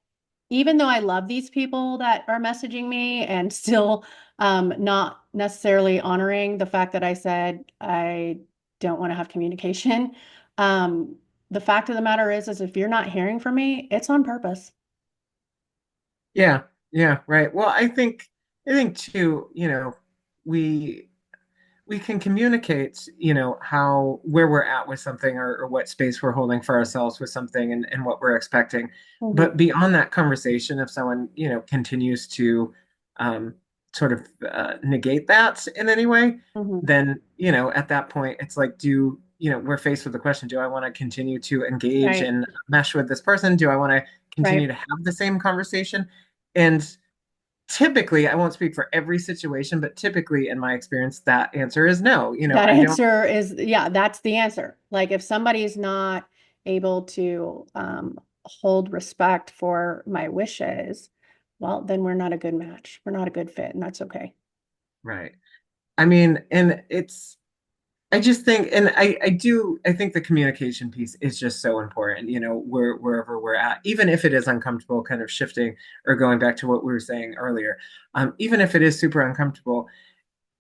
even though I love these people that are messaging me and still not necessarily honoring the fact that I said I don't want to have communication, um, the fact of the matter is if you're not hearing from me, it's on purpose. Yeah, yeah, right. Well, I think too, we we can communicate, how where we're at with something, or what space we're holding for ourselves with something, and what we're expecting. Hmm. But beyond that conversation, if someone, continues to um, sort of negate that in any way, Hmm. then, at that point, it's like, we're faced with the question, do I want to continue to engage Right, and mesh with this person? Do I want to continue right. to have the same conversation? And typically, I won't speak for every situation, but typically in my experience, that answer is no. That I don't, answer is, yeah, that's the answer. Like if somebody's not able to hold respect for my wishes, well, then we're not a good match. We're not a good fit, and that's okay. right. I mean, and I just think, and I think the communication piece is just so important, wherever we're at, even if it is uncomfortable, kind of shifting or going back to what we were saying earlier. Even if it is super uncomfortable,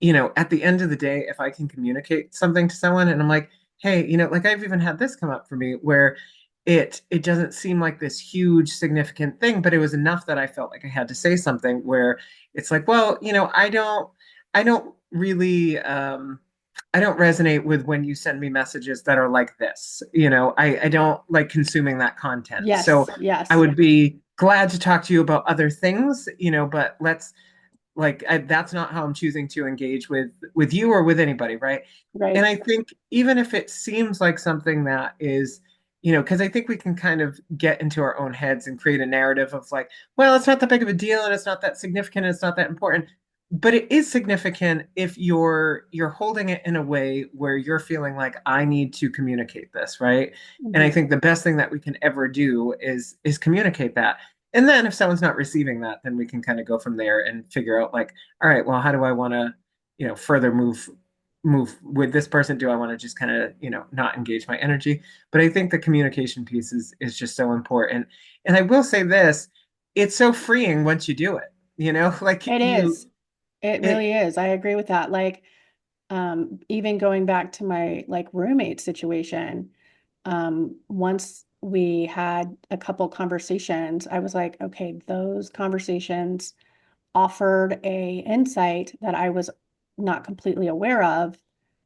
at the end of the day, if I can communicate something to someone and I'm like, hey, like I've even had this come up for me where it doesn't seem like this huge significant thing, but it was enough that I felt like I had to say something where it's like, well, I don't really I don't resonate with when you send me messages that are like this. I don't like consuming that content. So Yes, I yes, would be glad to talk to you about other things, but that's not how I'm choosing to engage with you or with anybody, right? And right. I think even if it seems like something that is, because I think we can kind of get into our own heads and create a narrative of like, well, it's not that big of a deal and it's not that significant and it's not that important. but it is significant if you're holding it in a way where you're feeling like I need to communicate this, right? And I Mhm. think the best thing that we can ever do is communicate that. And then if someone's not receiving that, then we can kind of go from there and figure out like, all right, well, how do I want to, further move with this person? Do I want to just kind of, not engage my energy? But I think the communication piece is just so important. And I will say this, it's so freeing once you do it, like It you is. It it really is. I agree with that. Like, even going back to my like roommate situation, once we had a couple conversations, I was like, okay, those conversations offered a insight that I was not completely aware of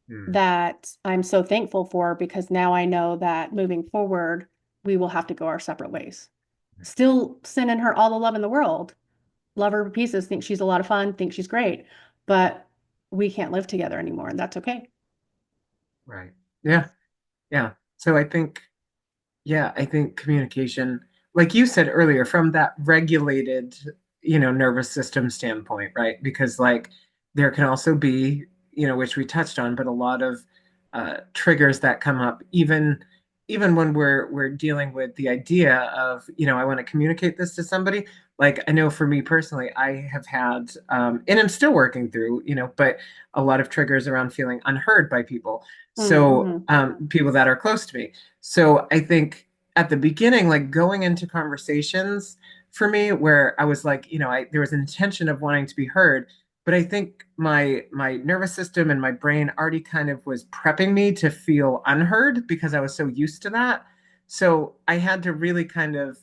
Hmm. that I'm so thankful for because now I know that moving forward, we will have to go our separate ways. Still sending her all the love in the world. Love her to pieces, think she's a lot of fun, think she's great, but we can't live together anymore, and that's okay. Right. Yeah. Yeah. So I think communication, like you said earlier, from that regulated, nervous system standpoint, right? Because like there can also be, which we touched on, but a lot of triggers that come up, even when we're dealing with the idea of, I want to communicate this to somebody. Like I know for me personally, I have had, and I'm still working through, but a lot of triggers around feeling unheard by people. So Mm-hmm. people that are close to me. So I think at the beginning, like going into conversations for me where I was like, there was an intention of wanting to be heard, but I think my nervous system and my brain already kind of was prepping me to feel unheard because I was so used to that. So I had to really kind of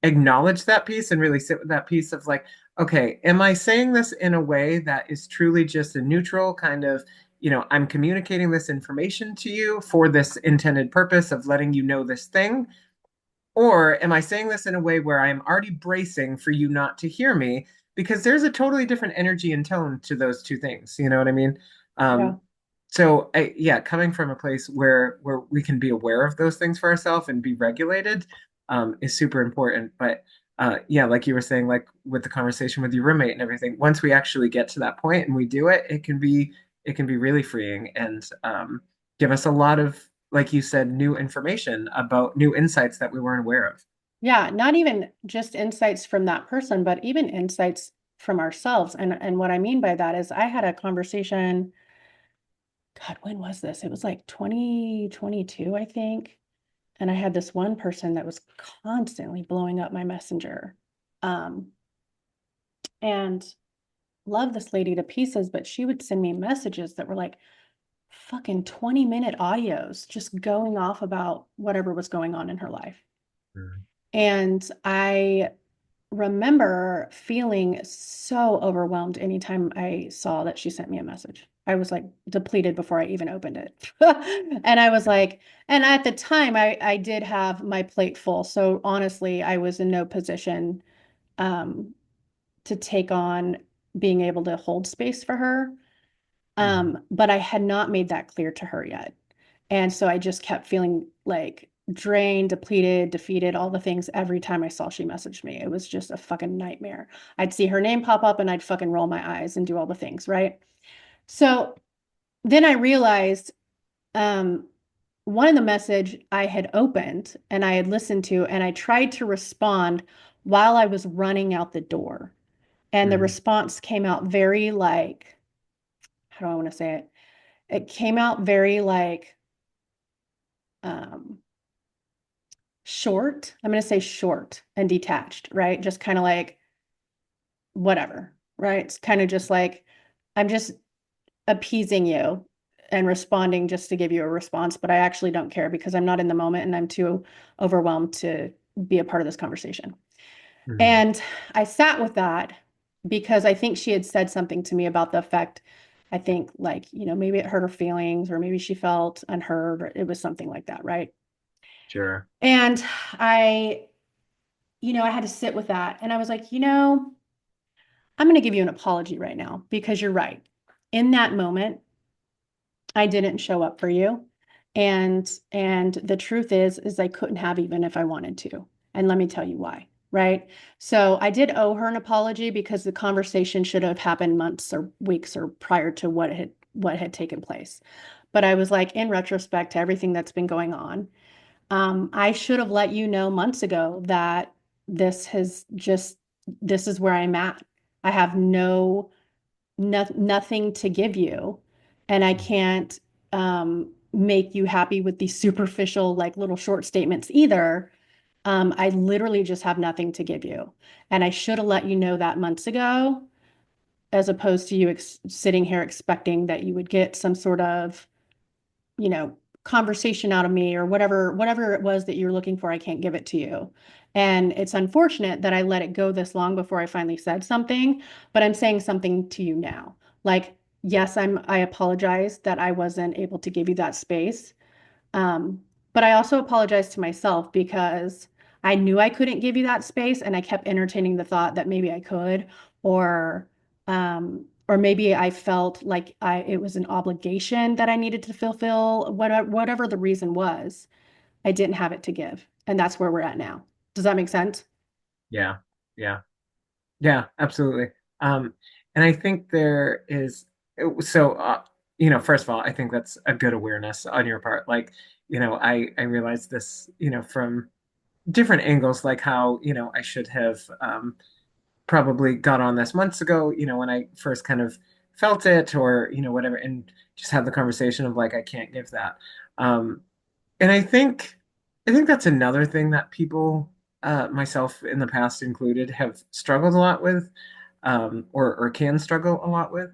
acknowledge that piece and really sit with that piece of like, okay, am I saying this in a way that is truly just a neutral kind of, I'm communicating this information to you for this intended purpose of letting you know this thing? Or am I saying this in a way where I'm already bracing for you not to hear me? Because there's a totally different energy and tone to those two things. You know what I mean? Yeah. Um, yeah, coming from a place where we can be aware of those things for ourselves and be regulated is super important. But yeah, like you were saying, like with the conversation with your roommate and everything, once we actually get to that point and we do it, it can be really freeing and give us a lot of, like you said, new information about new insights that we weren't aware of. Yeah, not even just insights from that person, but even insights from ourselves. And what I mean by that is I had a conversation, God, when was this? It was like 2022, I think. And I had this one person that was constantly blowing up my messenger. Um, and love this lady to pieces, but she would send me messages that were like fucking 20-minute audios just going off about whatever was going on in her life. Mm. And I remember feeling so overwhelmed anytime I saw that she sent me a message. I was like depleted before I even opened it. And I was like, and at the time I did have my plate full. So honestly, I was in no position um, to take on being able to hold space for her. Mhm. But I had not made that clear to her yet. And so I just kept feeling like drained, depleted, defeated, all the things every time I saw she messaged me. It was just a fucking nightmare. I'd see her name pop up and I'd fucking roll my eyes and do all the things, right? So then I realized um, one of the message I had opened and I had listened to, and I tried to respond while I was running out the door. And the Mm. response came out very like, how do I want to say it? It came out very like um, short. I'm going to say short and detached, right? Just kind of like whatever, right? It's kind of just like I'm just appeasing you and responding just to give you a response, but I actually don't care because I'm not in the moment and I'm too overwhelmed to be a part of this conversation. Mhm. And I sat with that because I think she had said something to me about the effect. I think like, maybe it hurt her feelings or maybe she felt unheard or it was something like that, right? Sure. And I, I had to sit with that. And I was like, I'm going to give you an apology right now because you're right. In that moment, I didn't show up for you. And the truth is I couldn't have even if I wanted to. And let me tell you why. right? So I did owe her an apology because the conversation should have happened months or weeks or prior to what had taken place. But I was like, in retrospect to everything that's been going on, I should have let you know months ago that this has just this is where I'm at. I have nothing to give you, and I can't make you happy with these superficial, like little short statements either. I literally just have nothing to give you. And I should have let you know that months ago, as opposed to you sitting here expecting that you would get some sort of, you know, conversation out of me or whatever it was that you're looking for. I can't give it to you. And it's unfortunate that I let it go this long before I finally said something, but I'm saying something to you now. Like, yes, I apologize that I wasn't able to give you that space. Um, but I also apologize to myself because I knew I couldn't give you that space and I kept entertaining the thought that maybe I could, or or maybe I felt like it was an obligation that I needed to fulfill, whatever the reason was. I didn't have it to give. And that's where we're at now. Does that make sense? Yeah. Yeah. Yeah, absolutely. Um, and I think there is so first of all, I think that's a good awareness on your part. Like, I realized this, from different angles, like how, I should have probably got on this months ago, when I first kind of felt it or, whatever, and just had the conversation of like, I can't give that. Um, and I think that's another thing that people, myself in the past included, have struggled a lot with, or can struggle a lot with,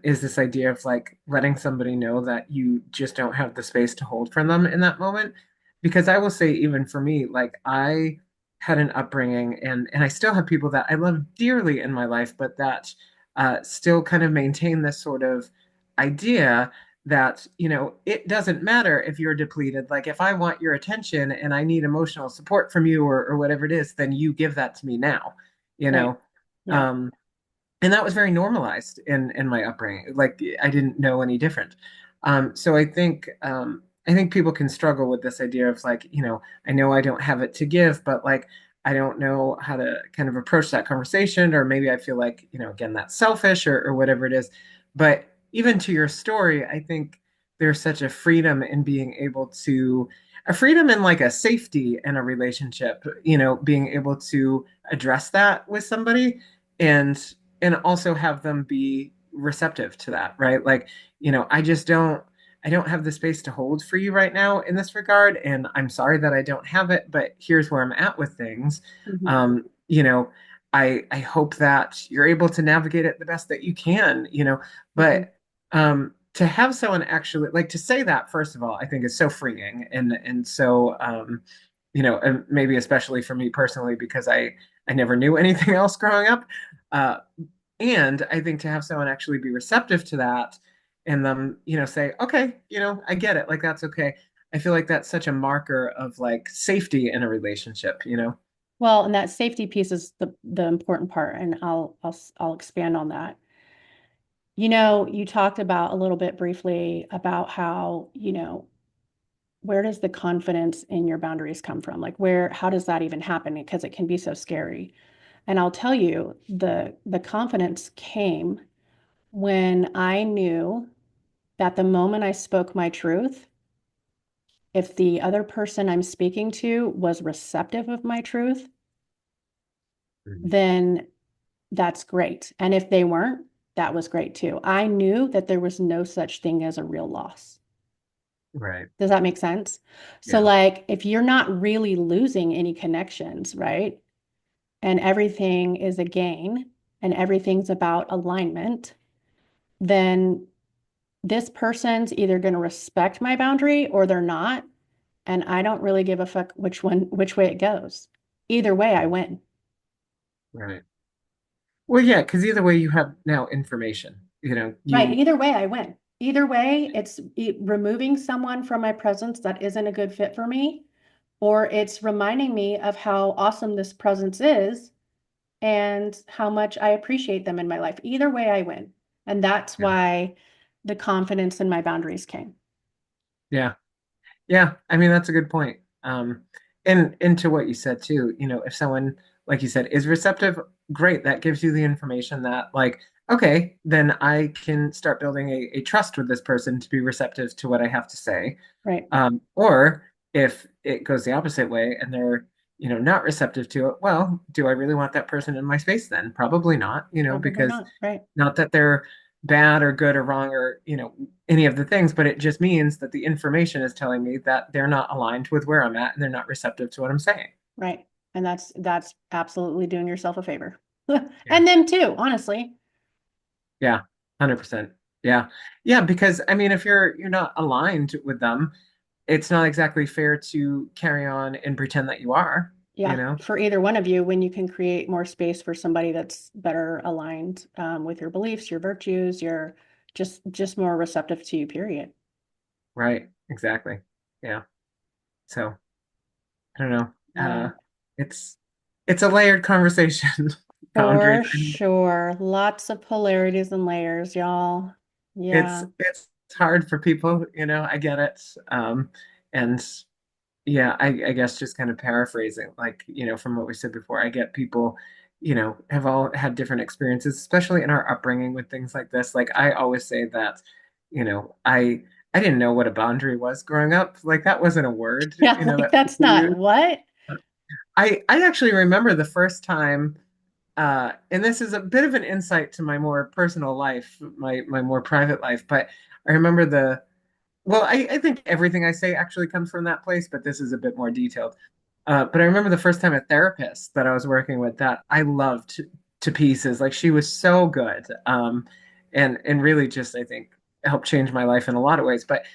is this idea of like letting somebody know that you just don't have the space to hold for them in that moment. Because I will say, even for me, like I had an upbringing, and I still have people that I love dearly in my life, but that still kind of maintain this sort of idea that it doesn't matter if you're depleted. Like if I want your attention and I need emotional support from you, or whatever it is, then you give that to me now, you Right. know Yeah. um and that was very normalized in my upbringing. Like I didn't know any different. So I think people can struggle with this idea of like, I know I don't have it to give, but like I don't know how to kind of approach that conversation, or maybe I feel like, again, that's selfish, or whatever it is. But even to your story, I think there's such a freedom in being able to, a freedom and like a safety in a relationship, being able to address that with somebody, and also have them be receptive to that, right? Like, I don't have the space to hold for you right now in this regard, and I'm sorry that I don't have it, but here's where I'm at with things. Mhm. Um you know i i hope that you're able to navigate it the best that you can, Mhm. but to have someone actually like to say that, first of all, I think is so freeing, and so and maybe especially for me personally, because I never knew anything else growing up. uh and I think to have someone actually be receptive to that, and them, say, okay, I get it. Like, that's okay. I feel like that's such a marker of like safety in a relationship. Well, and that safety piece is the important part, and I'll expand on that. You talked about a little bit briefly about how, where does the confidence in your boundaries come from? Like how does that even happen? Because it can be so scary. And I'll tell you, the confidence came when I knew that the moment I spoke my truth, if the other person I'm speaking to was receptive of my truth, Mhm. then that's great. And if they weren't, that was great too. I knew that there was no such thing as a real loss. Right. Does that make sense? So, Yeah. like, if you're not really losing any connections, right? And everything is a gain and everything's about alignment, then this person's either going to respect my boundary or they're not. And I don't really give a fuck which way it goes. Either way, I win. Right. Well, yeah, because either way, you have now information. Right. You. Either way, I win. Either way, it's removing someone from my presence that isn't a good fit for me, or it's reminding me of how awesome this presence is and how much I appreciate them in my life. Either way, I win. And that's Yeah. why the confidence in my boundaries came. Yeah. Yeah. I mean, that's a good point. And into what you said too, if someone, like you said, is receptive, great. That gives you the information that, like, okay, then I can start building a trust with this person to be receptive to what I have to say. Right. Or if it goes the opposite way and they're, not receptive to it, well, do I really want that person in my space then? Probably not, Probably because not. Right. not that they're bad or good or wrong or, any of the things, but it just means that the information is telling me that they're not aligned with where I'm at and they're not receptive to what I'm saying. Right. And that's absolutely doing yourself a favor. Yeah. And them too, honestly. Yeah. 100%. Yeah. Yeah, because I mean, if you're not aligned with them, it's not exactly fair to carry on and pretend that you are, you Yeah, know? for either one of you, when you can create more space for somebody that's better aligned with your beliefs, your virtues, your just more receptive to you, period. Right. Exactly. Yeah. So I don't know. Yeah, It's it's a layered conversation. Boundaries. for sure. Lots of polarities and layers, y'all. Yeah. It's hard for people, I get it. And yeah, I guess just kind of paraphrasing, like, from what we said before, I get people, have all had different experiences, especially in our upbringing with things like this. Like I always say that, I didn't know what a boundary was growing up. Like that wasn't a word, Yeah, like that that's people not use. what? I actually remember the first time, and this is a bit of an insight to my more personal life, my more private life, but I remember well, I think everything I say actually comes from that place, but this is a bit more detailed. But I remember the first time a therapist that I was working with that I loved to pieces. Like she was so good, and really just I think helped change my life in a lot of ways. But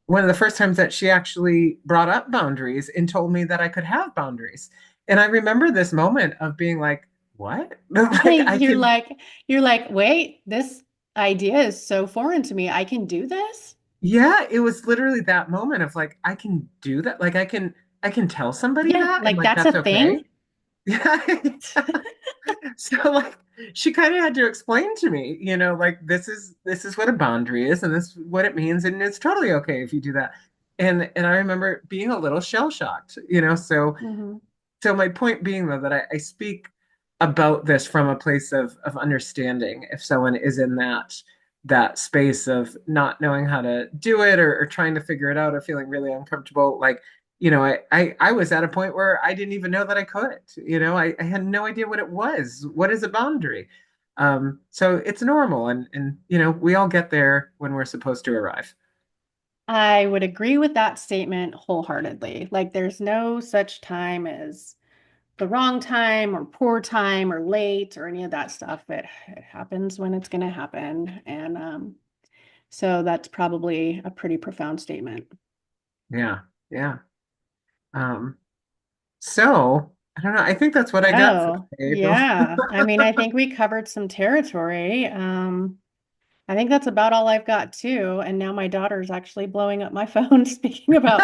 one of the first times that she actually brought up boundaries and told me that I could have boundaries, and I remember this moment of being like, "What? Like I You're can." like, you're like, wait, this idea is so foreign to me. I can do this? Yeah, it was literally that moment of like, I can do that. Like I can tell somebody Yeah, that and like like that's a that's thing. okay. Yeah. So like she kind of had to explain to me, like this is what a boundary is and this is what it means and it's totally okay if you do that. And I remember being a little shell shocked, Hmm. so my point being though that I speak about this from a place of understanding if someone is in that space of not knowing how to do it or trying to figure it out or feeling really uncomfortable, like, I was at a point where I didn't even know that I could, I had no idea what it was. What is a boundary? So it's normal and we all get there when we're supposed to arrive. I would agree with that statement wholeheartedly. Like, there's no such time as the wrong time or poor time or late or any of that stuff. It happens when it's going to happen. And so that's probably a pretty profound statement. Yeah, yeah. Um, so I don't know. I think that's what I got for So, today, April. yeah, I mean, I think we covered some territory. I think that's about all I've got too. And now my daughter's actually blowing up my phone. Speaking about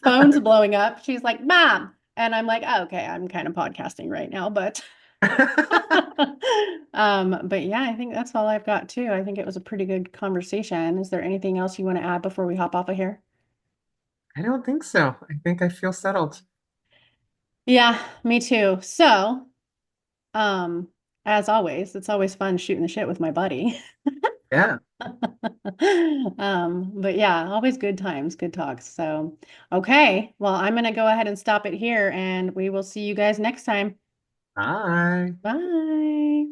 phones blowing up, she's like, "Mom," and I'm like, oh, "Okay, I'm kind of podcasting right now, but." But yeah, I think that's all I've got too. I think it was a pretty good conversation. Is there anything else you want to add before we hop off of here? I don't think so. I think I feel settled. Yeah, me too. So, um, as always, it's always fun shooting the shit with my buddy. Yeah. But yeah, always good times, good talks. So, okay, well, I'm gonna go ahead and stop it here, and we will see you guys next time. Bye. Bye.